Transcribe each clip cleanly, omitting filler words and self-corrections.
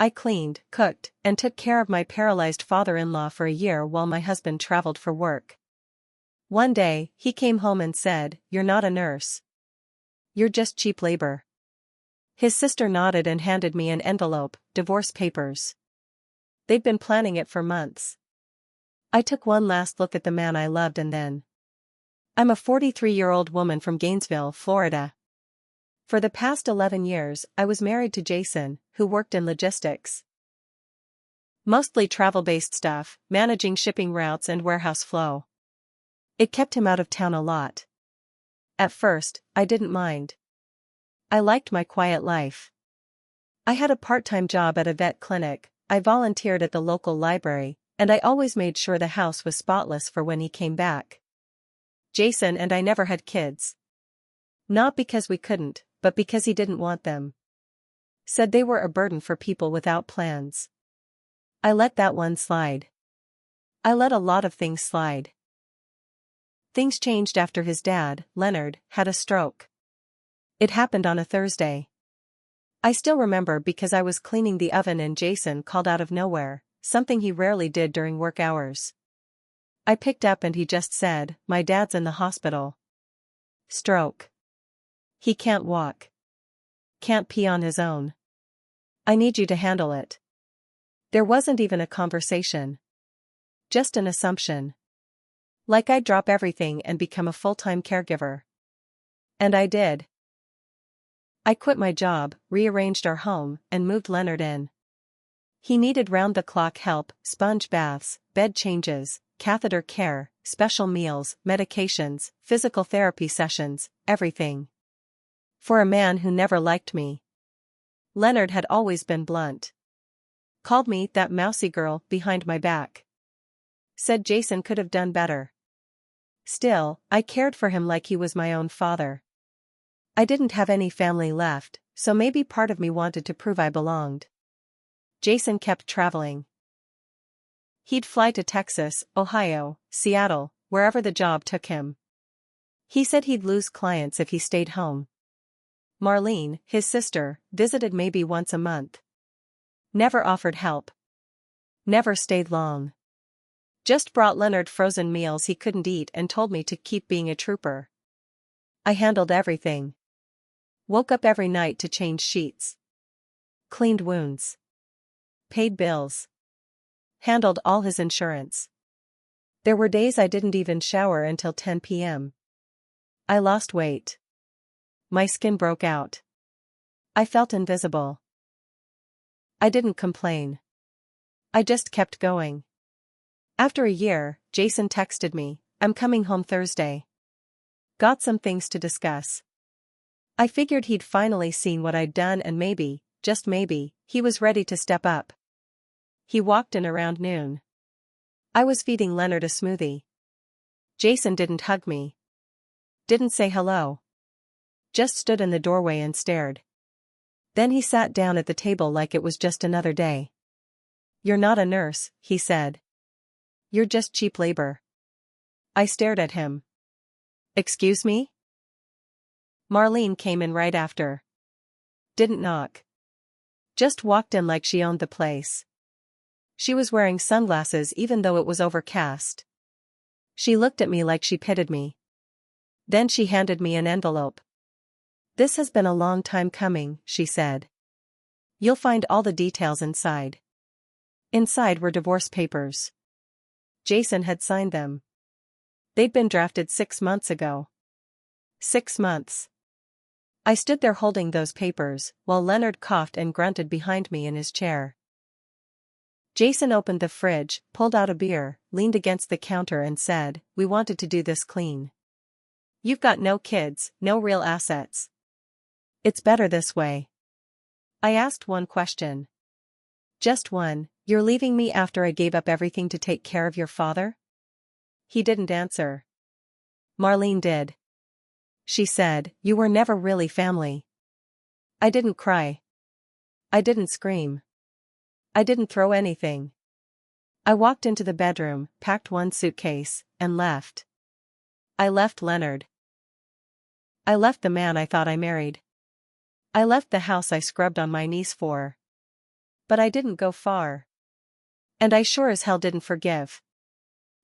I cleaned, cooked, and took care of my paralyzed father-in-law for a year while my husband traveled for work. One day, he came home and said, "You're not a nurse. You're just cheap labor." His sister nodded and handed me an envelope, divorce papers. They'd been planning it for months. I took one last look at the man I loved and then. I'm a 43-year-old woman from Gainesville, Florida. For the past 11 years, I was married to Jason, who worked in logistics. Mostly travel-based stuff, managing shipping routes and warehouse flow. It kept him out of town a lot. At first, I didn't mind. I liked my quiet life. I had a part-time job at a vet clinic, I volunteered at the local library, and I always made sure the house was spotless for when he came back. Jason and I never had kids. Not because we couldn't, but because he didn't want them. Said they were a burden for people without plans. I let that one slide. I let a lot of things slide. Things changed after his dad, Leonard, had a stroke. It happened on a Thursday. I still remember because I was cleaning the oven and Jason called out of nowhere, something he rarely did during work hours. I picked up and he just said, "My dad's in the hospital. Stroke. He can't walk. Can't pee on his own. I need you to handle it." There wasn't even a conversation. Just an assumption. Like I'd drop everything and become a full-time caregiver. And I did. I quit my job, rearranged our home, and moved Leonard in. He needed round-the-clock help, sponge baths, bed changes, catheter care, special meals, medications, physical therapy sessions, everything. For a man who never liked me. Leonard had always been blunt. Called me that mousy girl behind my back. Said Jason could have done better. Still, I cared for him like he was my own father. I didn't have any family left, so maybe part of me wanted to prove I belonged. Jason kept traveling. He'd fly to Texas, Ohio, Seattle, wherever the job took him. He said he'd lose clients if he stayed home. Marlene, his sister, visited maybe once a month. Never offered help. Never stayed long. Just brought Leonard frozen meals he couldn't eat and told me to keep being a trooper. I handled everything. Woke up every night to change sheets. Cleaned wounds. Paid bills. Handled all his insurance. There were days I didn't even shower until 10 p.m. I lost weight. My skin broke out. I felt invisible. I didn't complain. I just kept going. After a year, Jason texted me, "I'm coming home Thursday. Got some things to discuss." I figured he'd finally seen what I'd done and maybe, just maybe, he was ready to step up. He walked in around noon. I was feeding Leonard a smoothie. Jason didn't hug me. Didn't say hello. Just stood in the doorway and stared. Then he sat down at the table like it was just another day. "You're not a nurse," he said. "You're just cheap labor." I stared at him. "Excuse me?" Marlene came in right after. Didn't knock. Just walked in like she owned the place. She was wearing sunglasses even though it was overcast. She looked at me like she pitied me. Then she handed me an envelope. "This has been a long time coming," she said. "You'll find all the details inside." Inside were divorce papers. Jason had signed them. They'd been drafted 6 months ago. 6 months. I stood there holding those papers, while Leonard coughed and grunted behind me in his chair. Jason opened the fridge, pulled out a beer, leaned against the counter and said, "We wanted to do this clean. You've got no kids, no real assets. It's better this way." I asked one question. Just one, "You're leaving me after I gave up everything to take care of your father?" He didn't answer. Marlene did. She said, "You were never really family." I didn't cry. I didn't scream. I didn't throw anything. I walked into the bedroom, packed one suitcase, and left. I left Leonard. I left the man I thought I married. I left the house I scrubbed on my knees for. But I didn't go far. And I sure as hell didn't forgive.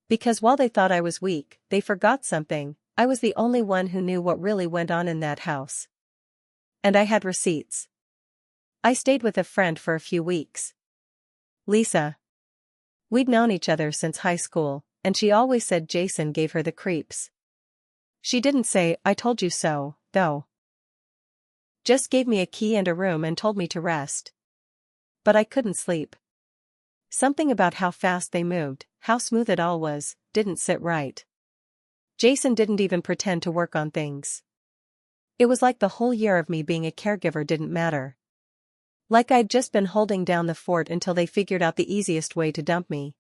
Because while they thought I was weak, they forgot something. I was the only one who knew what really went on in that house. And I had receipts. I stayed with a friend for a few weeks. Lisa. We'd known each other since high school, and she always said Jason gave her the creeps. She didn't say, "I told you so," though. Just gave me a key and a room and told me to rest. But I couldn't sleep. Something about how fast they moved, how smooth it all was, didn't sit right. Jason didn't even pretend to work on things. It was like the whole year of me being a caregiver didn't matter. Like I'd just been holding down the fort until they figured out the easiest way to dump me.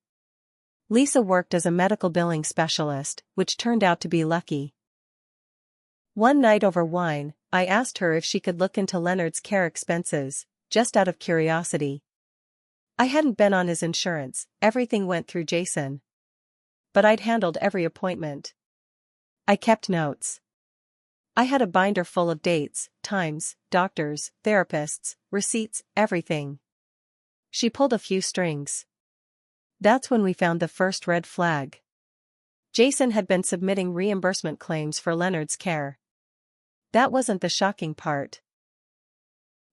Lisa worked as a medical billing specialist, which turned out to be lucky. One night over wine, I asked her if she could look into Leonard's care expenses, just out of curiosity. I hadn't been on his insurance, everything went through Jason. But I'd handled every appointment. I kept notes. I had a binder full of dates, times, doctors, therapists, receipts, everything. She pulled a few strings. That's when we found the first red flag. Jason had been submitting reimbursement claims for Leonard's care. That wasn't the shocking part.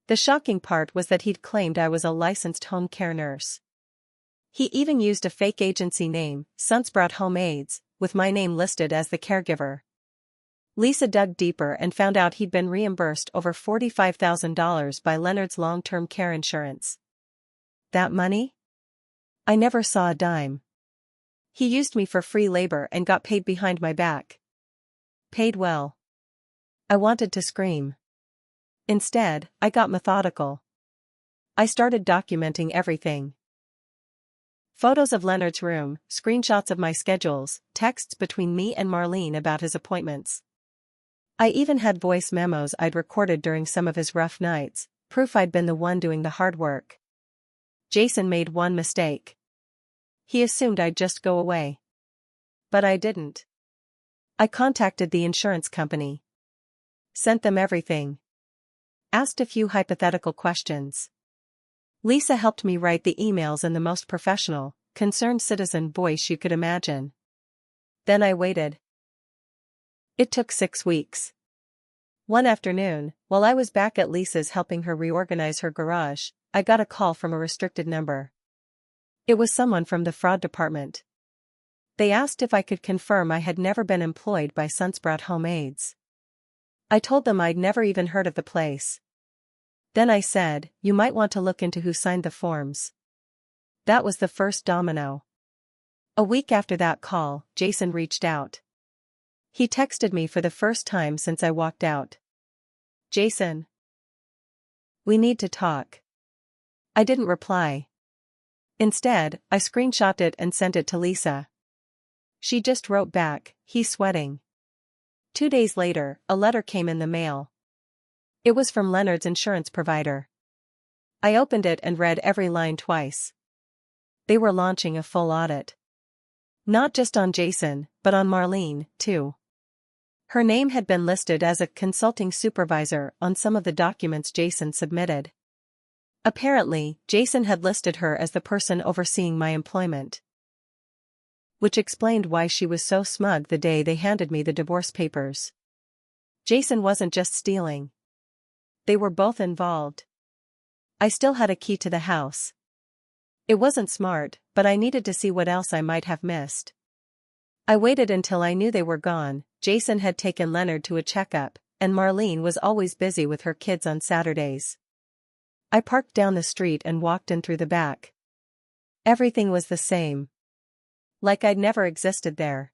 The shocking part was that he'd claimed I was a licensed home care nurse. He even used a fake agency name, Sunsprought Home Aids, with my name listed as the caregiver. Lisa dug deeper and found out he'd been reimbursed over $45,000 by Leonard's long-term care insurance. That money? I never saw a dime. He used me for free labor and got paid behind my back. Paid well. I wanted to scream. Instead, I got methodical. I started documenting everything. Photos of Leonard's room, screenshots of my schedules, texts between me and Marlene about his appointments. I even had voice memos I'd recorded during some of his rough nights, proof I'd been the one doing the hard work. Jason made one mistake. He assumed I'd just go away. But I didn't. I contacted the insurance company. Sent them everything. Asked a few hypothetical questions. Lisa helped me write the emails in the most professional, concerned citizen voice you could imagine. Then I waited. It took 6 weeks. One afternoon, while I was back at Lisa's helping her reorganize her garage, I got a call from a restricted number. It was someone from the fraud department. They asked if I could confirm I had never been employed by Sunsprought Home Aids. I told them I'd never even heard of the place. Then I said, "You might want to look into who signed the forms." That was the first domino. A week after that call, Jason reached out. He texted me for the first time since I walked out. "Jason. We need to talk." I didn't reply. Instead, I screenshotted it and sent it to Lisa. She just wrote back, "He's sweating." 2 days later, a letter came in the mail. It was from Leonard's insurance provider. I opened it and read every line twice. They were launching a full audit. Not just on Jason, but on Marlene, too. Her name had been listed as a consulting supervisor on some of the documents Jason submitted. Apparently, Jason had listed her as the person overseeing my employment. Which explained why she was so smug the day they handed me the divorce papers. Jason wasn't just stealing. They were both involved. I still had a key to the house. It wasn't smart, but I needed to see what else I might have missed. I waited until I knew they were gone. Jason had taken Leonard to a checkup, and Marlene was always busy with her kids on Saturdays. I parked down the street and walked in through the back. Everything was the same. Like I'd never existed there.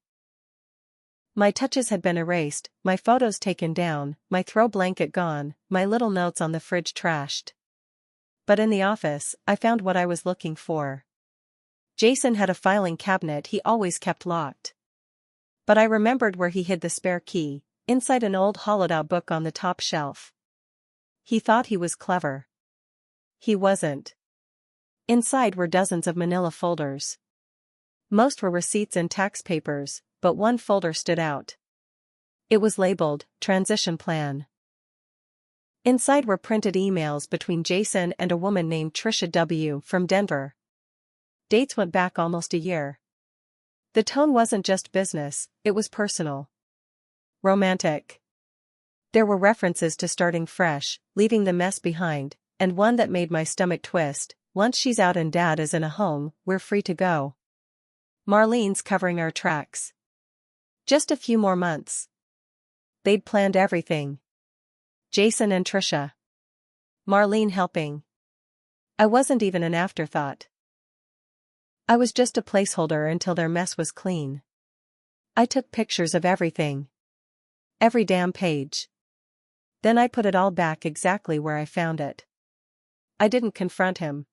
My touches had been erased, my photos taken down, my throw blanket gone, my little notes on the fridge trashed. But in the office, I found what I was looking for. Jason had a filing cabinet he always kept locked. But I remembered where he hid the spare key, inside an old hollowed-out book on the top shelf. He thought he was clever. He wasn't. Inside were dozens of manila folders. Most were receipts and tax papers, but one folder stood out. It was labeled, Transition Plan. Inside were printed emails between Jason and a woman named Trisha W. from Denver. Dates went back almost a year. The tone wasn't just business, it was personal. Romantic. There were references to starting fresh, leaving the mess behind, and one that made my stomach twist: once she's out and Dad is in a home, we're free to go. Marlene's covering our tracks. Just a few more months. They'd planned everything. Jason and Trisha. Marlene helping. I wasn't even an afterthought. I was just a placeholder until their mess was clean. I took pictures of everything. Every damn page. Then I put it all back exactly where I found it. I didn't confront him.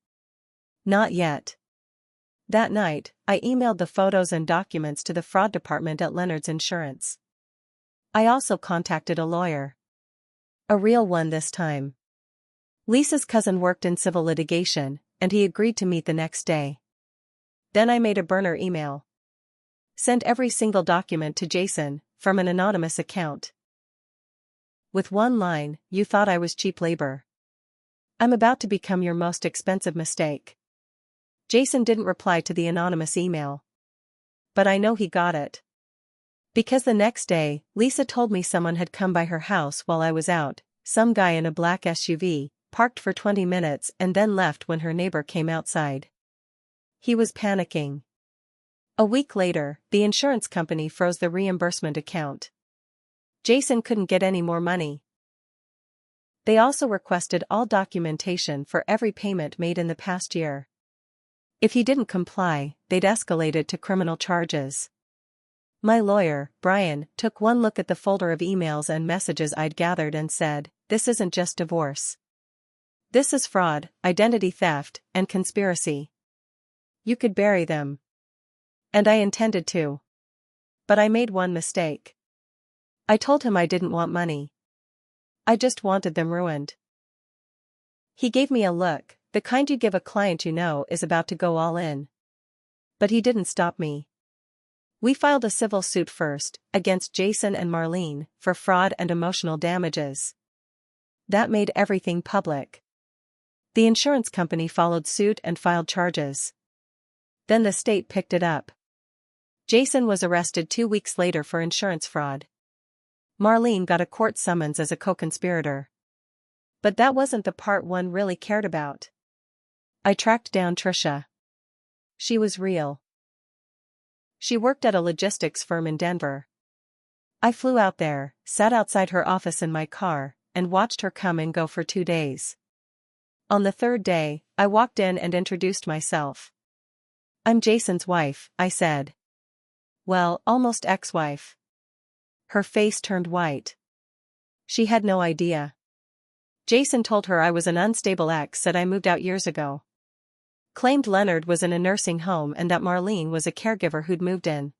Not yet. That night, I emailed the photos and documents to the fraud department at Leonard's Insurance. I also contacted a lawyer. A real one this time. Lisa's cousin worked in civil litigation, and he agreed to meet the next day. Then I made a burner email. Sent every single document to Jason, from an anonymous account. With one line: "You thought I was cheap labor. I'm about to become your most expensive mistake." Jason didn't reply to the anonymous email. But I know he got it. Because the next day, Lisa told me someone had come by her house while I was out, some guy in a black SUV, parked for 20 minutes and then left when her neighbor came outside. He was panicking. A week later, the insurance company froze the reimbursement account. Jason couldn't get any more money. They also requested all documentation for every payment made in the past year. If he didn't comply, they'd escalate it to criminal charges. My lawyer, Brian, took one look at the folder of emails and messages I'd gathered and said, "This isn't just divorce. This is fraud, identity theft, and conspiracy. You could bury them." And I intended to. But I made one mistake. I told him I didn't want money. I just wanted them ruined. He gave me a look, the kind you give a client you know is about to go all in. But he didn't stop me. We filed a civil suit first, against Jason and Marlene, for fraud and emotional damages. That made everything public. The insurance company followed suit and filed charges. Then the state picked it up. Jason was arrested 2 weeks later for insurance fraud. Marlene got a court summons as a co-conspirator. But that wasn't the part one really cared about. I tracked down Trisha. She was real. She worked at a logistics firm in Denver. I flew out there, sat outside her office in my car, and watched her come and go for 2 days. On the third day, I walked in and introduced myself. "I'm Jason's wife," I said. Well, almost ex-wife. Her face turned white. She had no idea. Jason told her I was an unstable ex, said I moved out years ago. Claimed Leonard was in a nursing home and that Marlene was a caregiver who'd moved in.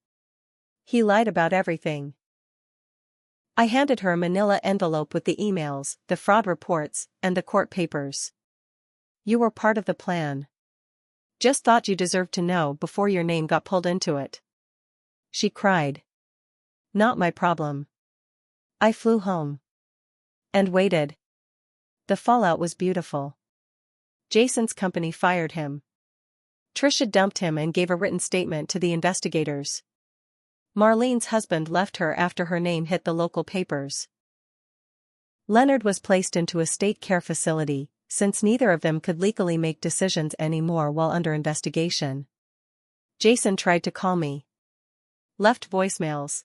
He lied about everything. I handed her a manila envelope with the emails, the fraud reports, and the court papers. "You were part of the plan. Just thought you deserved to know before your name got pulled into it." She cried. Not my problem. I flew home. And waited. The fallout was beautiful. Jason's company fired him. Trisha dumped him and gave a written statement to the investigators. Marlene's husband left her after her name hit the local papers. Leonard was placed into a state care facility, since neither of them could legally make decisions anymore while under investigation. Jason tried to call me. Left voicemails.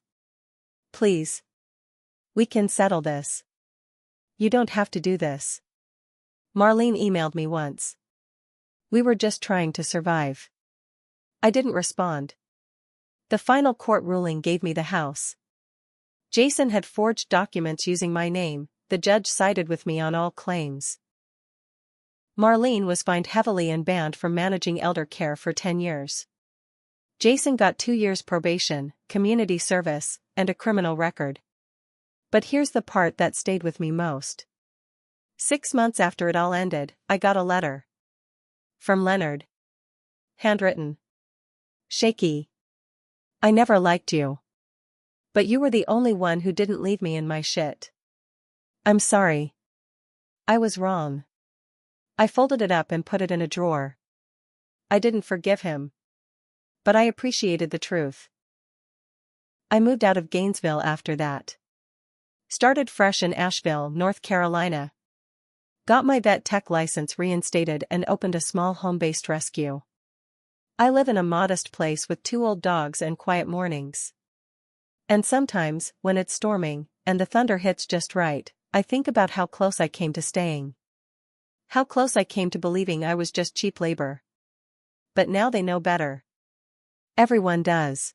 "Please. We can settle this. You don't have to do this." Marlene emailed me once. "We were just trying to survive." I didn't respond. The final court ruling gave me the house. Jason had forged documents using my name, the judge sided with me on all claims. Marlene was fined heavily and banned from managing elder care for 10 years. Jason got 2 years probation, community service, and a criminal record. But here's the part that stayed with me most. 6 months after it all ended, I got a letter. From Leonard. Handwritten. Shaky. "I never liked you. But you were the only one who didn't leave me in my shit. I'm sorry. I was wrong. I folded it up and put it in a drawer. I didn't forgive him. But I appreciated the truth. I moved out of Gainesville after that. Started fresh in Asheville, North Carolina. Got my vet tech license reinstated and opened a small home-based rescue. I live in a modest place with 2 old dogs and quiet mornings. And sometimes, when it's storming, and the thunder hits just right, I think about how close I came to staying. How close I came to believing I was just cheap labor. But now they know better. Everyone does.